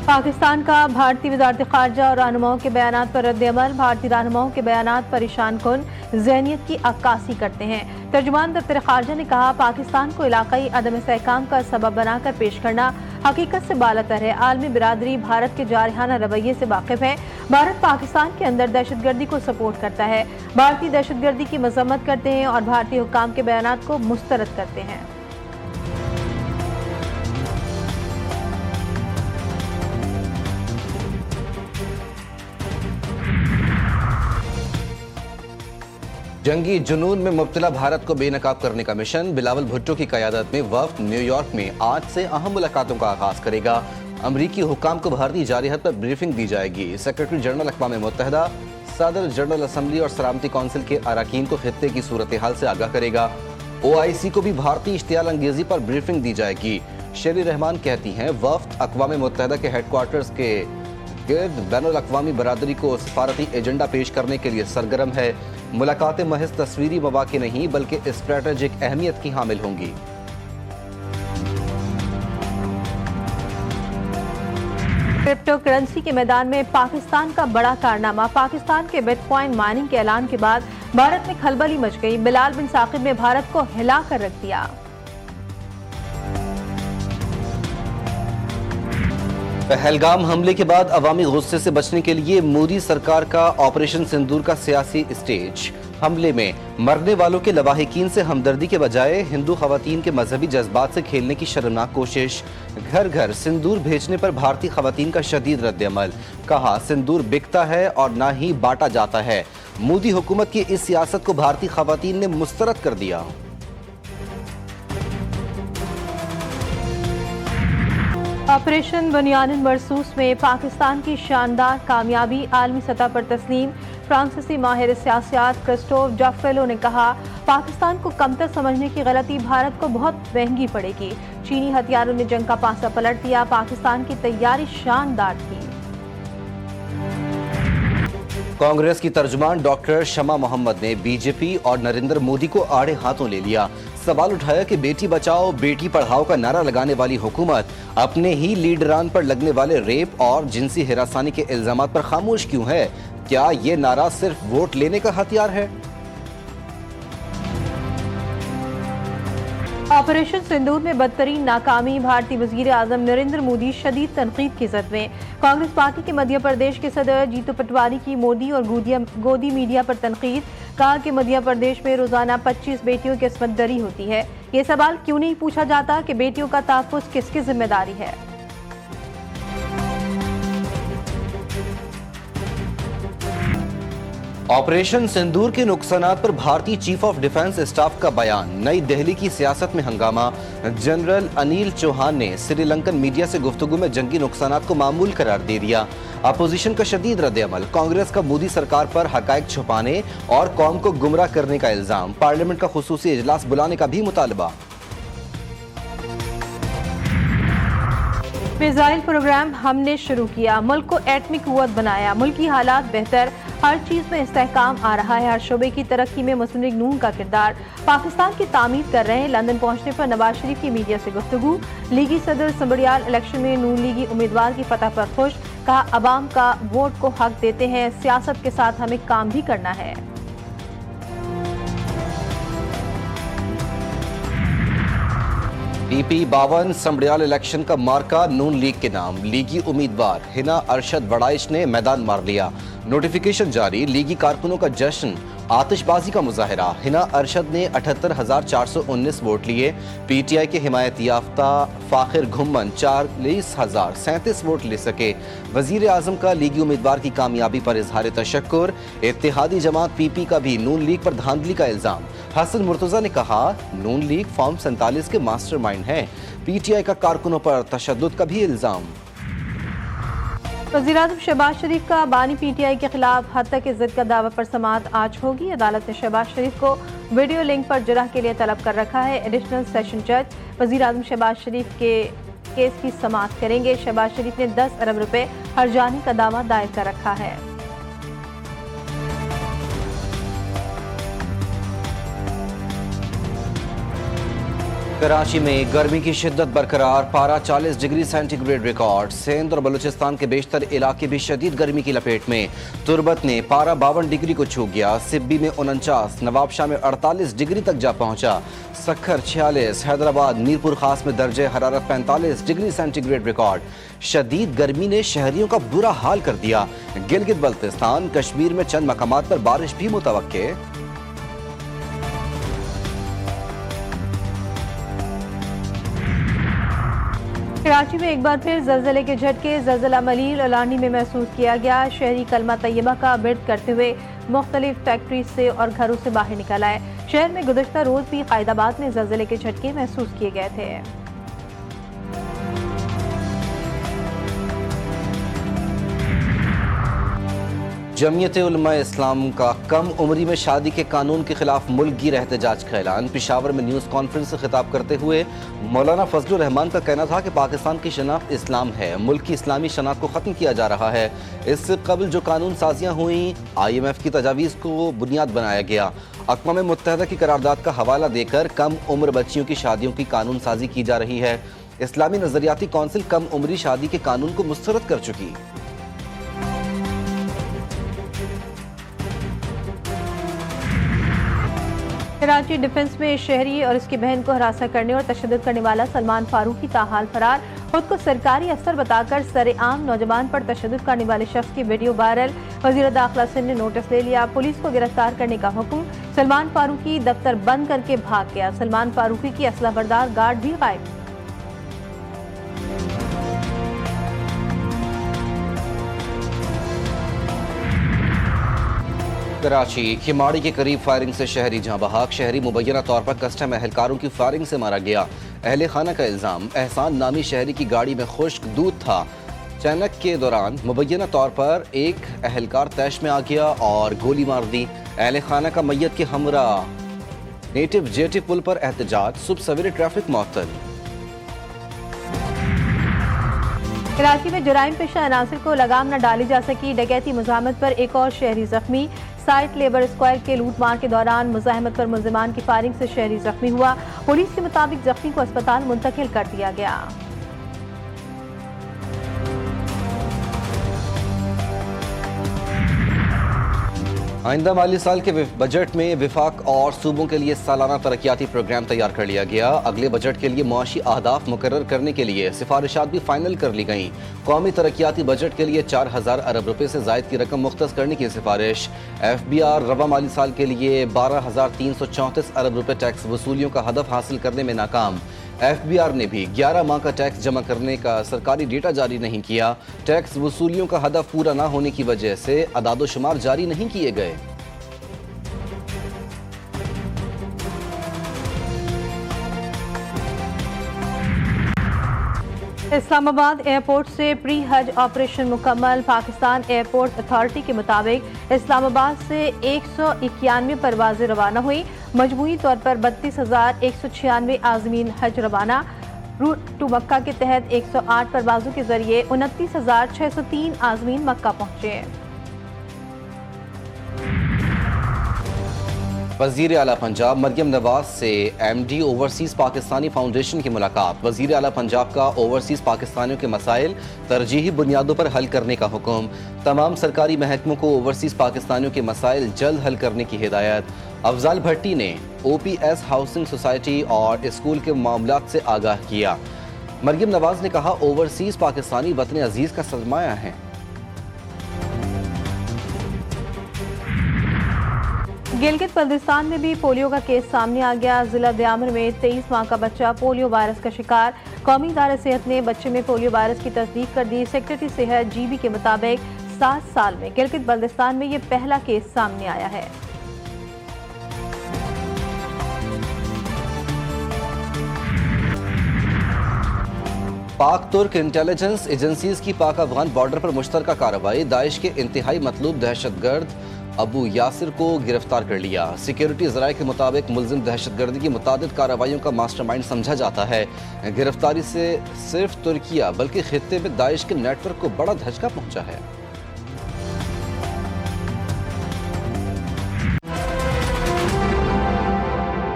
पाकिस्तान का भारतीय वज़ारत ख़ारजा और रहनुमाओं के बयानात पर रद्द-ए-अमल। भारतीय रहनुमाओं के बयानात परेशान कुन ज़हनियत की अक्कासी करते हैं। तर्जुमान दफ्तर ख़ारजा ने कहा, पाकिस्तान को इलाक़ाई अदम इस्तेहकाम का सबब बनाकर पेश करना हकीकत से बालातर है। आलमी बिरादरी भारत के जारहाना रवैये से वाकिफ़ है। भारत पाकिस्तान के अंदर दहशतगर्दी को सपोर्ट करता है, भारतीय दहशतगर्दी की मज़म्मत करते हैं और भारतीय हुक्काम के बयानात को मुस्तरद करते हैं। जंगी जुनून में मुब्तला भारत को बेनकाब करने का मिशन। बिलावल भुट्टो की क़यादत में वफ़द न्यूयॉर्क में आज से अहम मुलाकातों का आगाज़ करेगा। अमरीकी हुक्काम को भारतीय जारहात पर ब्रीफिंग दी जाएगी। सेक्रेटरी जनरल अक़वाम मुत्तहिदा सदर जनरल असम्बली और सलामती कौंसिल के अरकान को खित्ते की सूरत हाल से आगाह करेगा। OIC को भी भारतीय इश्तियाल अंगेज़ी पर ब्रीफिंग दी जाएगी। शेरी रहमान कहती हैं, वफ़द अक़वाम मुत्तहिदा के हेडक्वार्टर्स के गिर्द बैनुल अक़वामी बरादरी को सफारती एजेंडा पेश करने के लिए सरगर्म है। मुलाकातें महज तस्वीरी मौक़े नहीं बल्कि स्ट्रेटेजिक अहमियत की हामिल होंगी। क्रिप्टो करेंसी के मैदान में पाकिस्तान का बड़ा कारनामा। पाकिस्तान के बिटकॉइन माइनिंग के ऐलान के बाद भारत में खलबली मच गई। बिलाल बिन साकिब ने भारत को हिला कर रख दिया। पहलगाम हमले के बाद अवामी गुस्से से बचने के लिए मोदी सरकार का ऑपरेशन सिंदूर का सियासी स्टेज। हमले में मरने वालों के लवाहिकीन से हमदर्दी के बजाय हिंदू खवातीन के मजहबी जज्बात से खेलने की शर्मनाक कोशिश। घर घर सिंदूर भेजने पर भारतीय खवातीन का शदीद रद्द-ए-अमल। कहा, सिंदूर बिकता है और ना ही बांटा जाता है। मोदी हुकूमत की इस सियासत को भारतीय खवातीन ने मुस्तरद कर दिया। ऑपरेशन बुनियानिन मरसूस में पाकिस्तान की शानदार कामयाबी आलमी सतह पर तस्लीम। फ्रांसीसी माहिर सियासत क्रिस्टोफ जाफेलो ने कहा, पाकिस्तान को कमतर समझने की गलती भारत को बहुत महंगी पड़ेगी। चीनी हथियारों ने जंग का पासा पलट दिया। पाकिस्तान की तैयारी शानदार थी। कांग्रेस की तर्जुमान डॉक्टर शमा मोहम्मद ने बीजेपी और नरेंद्र मोदी को आड़े हाथों ले लिया। सवाल उठाया कि बेटी बचाओ बेटी पढ़ाओ का नारा लगाने वाली हुकूमत अपने ही लीडरान पर लगने वाले रेप और जिनसी हिरासानी के इल्जामात पर खामोश क्यों है? क्या ये नारा सिर्फ वोट लेने का हथियार है? ऑपरेशन सिंदूर में बदतरीन नाकामी। भारतीय वजीर आजम नरेंद्र मोदी शदीद तनकीद की जद में। कांग्रेस पार्टी के मध्य प्रदेश के सदर जीतू पटवारी की मोदी और गोदी मीडिया पर तनकीद। कहा कि मध्य प्रदेश में रोजाना 25 बेटियों की इस्मत दरी होती है। ये सवाल क्यों नहीं पूछा जाता कि बेटियों का तहफ़्फ़ुज़ किसकी जिम्मेदारी है? ऑपरेशन सिंदूर के नुकसानात पर भारतीय चीफ ऑफ डिफेंस स्टाफ का बयान। नई दिल्ली की सियासत में हंगामा। जनरल अनिल चौहान ने श्रीलंकन मीडिया से गुफ्तगू में जंगी नुकसानात को मामूल करार दे दिया। अपोजिशन का शदीद रद्द-ए-अमल। कांग्रेस का मोदी सरकार पर हकायक छुपाने और कौम को गुमराह करने का इल्जाम। पार्लियामेंट का खुसूसी इजलास बुलाने का भी मुतालबा। मिसाइल प्रोग्राम हमने शुरू किया। मुल्क को एटमी कुव्वत बनाया। मुल्क की हालात बेहतर। हर चीज में इस्तेहकाम आ रहा है। हर शोबे की तरक्की में मुस्लिम लीग नून का किरदार। पाकिस्तान की तामीर कर रहे हैं। लंदन पहुंचने पर नवाज शरीफ की मीडिया से गुफ्तगू। लीगी सदर संबड़ियाल इलेक्शन में नून लीगी उम्मीदवार की फतह पर खुश। कहा, अवाम का वोट को हक देते हैं। सियासत के साथ हमें काम भी करना है। PP 52 संबड़ियाल इलेक्शन का मार्का नून लीग के नाम। लीगी उम्मीदवार हिना अरशद वड़ाइश ने मैदान मार लिया। नोटिफिकेशन जारी। लीगी कारकुनों का जश्न। आतिशबाजी का मुजाहरा। हिना अरशद ने 78,419 वोट लिए। PTI के हिमायत याफ्ता फाखिर घुम्मन 40,037 वोट ले सके। वजीर आजम का लीगी उम्मीदवार की कामयाबी पर इजहार तशक्कुर। इत्तेहादी जमात PP का भी नून लीग पर धांधली का इल्जाम। हसन मुर्तजा ने कहा, नून लीग फॉर्म 47 के मास्टरमाइंड हैं। PTI का कारकुनों पर तशद्दुद का भी इल्जाम। वज़ीर-ए-आज़म शहबाज शरीफ का बानी PTI के खिलाफ हद तक इज्जत का दावा पर समाअत आज होगी। अदालत ने शहबाज शरीफ को वीडियो लिंक पर जरह के लिए तलब कर रखा है। एडिशनल सेशन जज वज़ीर-ए-आज़म शहबाज शरीफ के केस की समाअत करेंगे। शहबाज शरीफ ने 10 अरब रुपए हर्जाने का दावा दायर कर रखा है। کراچی میں گرمی کی شدت برقرار، پارہ 40 degree centigrade record. Sindh اور بلوچستان کے بیشتر علاقے بھی شدید گرمی کی لپیٹ میں۔ تربت نے پارہ 52 ڈگری کو چھو گیا، سبی میں 49، نواب شاہ میں 48 ڈگری تک جا پہنچا، سکھر 46، حیدرآباد میرپور خاص میں درجہ حرارت 45 ڈگری سینٹی گریڈ ریکارڈ۔ شدید گرمی نے شہریوں کا برا حال کر دیا۔ گلگت بلتستان، کشمیر میں چند مقامات پر بارش بھی متوقع۔ کراچی میں ایک بار پھر زلزلے کے جھٹکے، زلزلہ ملیل الانی میں محسوس کیا گیا۔ شہری کلمہ طیبہ کا ورد کرتے ہوئے مختلف فیکٹری سے اور گھروں سے باہر نکل آئے۔ شہر میں گزشتہ روز بھی قائد آباد میں زلزلے کے جھٹکے محسوس کیے گئے تھے۔ جمعیت علماء اسلام کا کم عمری میں شادی کے قانون کے خلاف ملک گیر احتجاج کا اعلان۔ پشاور میں نیوز کانفرنس سے خطاب کرتے ہوئے مولانا فضل الرحمان کا کہنا تھا کہ پاکستان کی شناخت اسلام ہے، ملک کی اسلامی شناخت کو ختم کیا جا رہا ہے۔ اس سے قبل جو قانون سازیاں ہوئیں، IMF کی تجاویز کو بنیاد بنایا گیا۔ اقوام متحدہ کی قرارداد کا حوالہ دے کر کم عمر بچیوں کی شادیوں کی قانون سازی کی جا رہی ہے۔ اسلامی نظریاتی کونسل کم عمری شادی کے قانون کو مسترد کر چکی۔ کراچی ڈیفنس میں شہری اور اس کی بہن کو ہراساں کرنے اور تشدد کرنے والا سلمان فاروقی تاحال فرار۔ خود کو سرکاری افسر بتا کر سر عام نوجوان پر تشدد کرنے والے شخص کی ویڈیو وائرل۔ وزیر داخلہ سندھ نے نوٹس لے لیا، پولیس کو گرفتار کرنے کا حکم۔ سلمان فاروقی دفتر بند کر کے بھاگ گیا۔ سلمان فاروقی کی اسلحہ بردار گارڈ بھی غائب۔ کراچی کھماڑی کے قریب فائرنگ سے شہری جاں بحق، شہری مبینہ طور پر کسٹم اہلکاروں کی فائرنگ سے مارا گیا۔ اہل خانہ کا الزام، احسان نامی شہری کی گاڑی میں خشک دودھ تھا۔ چینک کے دوران مبینہ طور پر ایک اہلکار طیش میں آ گیا اور گولی مار دی۔ اہل خانہ کا میت کے ہمراہ نیٹو جیٹی پل پر احتجاج، صبح سویرے ٹریفک معطل۔ کراچی میں جرائم پیشہ عناصر کو لگام نہ ڈالی جا سکی، ڈکیتی مزاحمت پر ایک اور شہری زخمی۔ سائٹ لیبر اسکوائر کے لوٹ مار کے دوران مزاحمت پر ملزمان کی فائرنگ سے شہری زخمی ہوا۔ پولیس کے مطابق زخمی کو اسپتال منتقل کر دیا گیا۔ آئندہ مالی سال کے بجٹ میں وفاق اور صوبوں کے لیے سالانہ ترقیاتی پروگرام تیار کر لیا گیا۔ اگلے بجٹ کے لیے معاشی اہداف مقرر کرنے کے لیے سفارشات بھی فائنل کر لی گئیں۔ قومی ترقیاتی بجٹ کے لیے 4000 ارب روپے سے زائد کی رقم مختص کرنے کی سفارش۔ FBR رواں مالی سال کے لیے 12334 ارب روپے ٹیکس وصولیوں کا ہدف حاصل کرنے میں ناکام۔ FBR نے بھی 11 ماہ کا ٹیکس جمع کرنے کا سرکاری ڈیٹا جاری نہیں کیا۔ ٹیکس وصولیوں کا ہدف پورا نہ ہونے کی وجہ سے اعداد و شمار جاری نہیں کیے گئے۔ اسلام آباد ایئرپورٹ سے پری حج آپریشن مکمل۔ پاکستان ایئرپورٹ اتھارٹی کے مطابق اسلام آباد سے 191 پروازیں روانہ ہوئی۔ مجموعی طور پر 32,196 عازمین حج روانہ۔ روٹ ٹو مکہ کے تحت 108 پروازوں کے ذریعے 29,603 عازمین مکہ پہنچے۔ وزیر اعلیٰ پنجاب مریم نواز سے MD اوورسیز پاکستانی فاؤنڈیشن کی ملاقات۔ وزیر اعلیٰ پنجاب کا اوورسیز پاکستانیوں کے مسائل ترجیحی بنیادوں پر حل کرنے کا حکم۔ تمام سرکاری محکموں کو اوورسیز پاکستانیوں کے مسائل جلد حل کرنے کی ہدایت۔ افضال بھٹی نے OPS ہاؤسنگ سوسائٹی اور اسکول کے معاملات سے آگاہ کیا۔ مریم نواز نے کہا اوورسیز پاکستانی وطن عزیز کا سرمایہ ہیں۔ گلگت بلتستان میں بھی پولیو کا کیس سامنے آ گیا۔ ضلع دیامر میں 23 ماہ کا بچہ پولیو وائرس کا شکار۔ قومی ادارہ صحت نے بچے میں پولیو وائرس کی تصدیق کر دی۔ سیکرٹری صحت GB کے مطابق 7 سال میں گلگت بلتستان میں یہ پہلا کیس سامنے آیا ہے۔ پاک ترک انٹیلیجنس ایجنسیز کی پاک افغان بارڈر پر مشترکہ کارروائی۔ داعش کے انتہائی مطلوب دہشت گرد ابو یاسر کو گرفتار کر لیا۔ سیکیورٹی ذرائع کے مطابق ملزم دہشت گردی کی متعدد کارروائیوں کا ماسٹر مائنڈ سمجھا جاتا ہے۔ گرفتاری سے صرف ترکیہ بلکہ خطے میں داعش کے نیٹ ورک کو بڑا دھچکا پہنچا ہے۔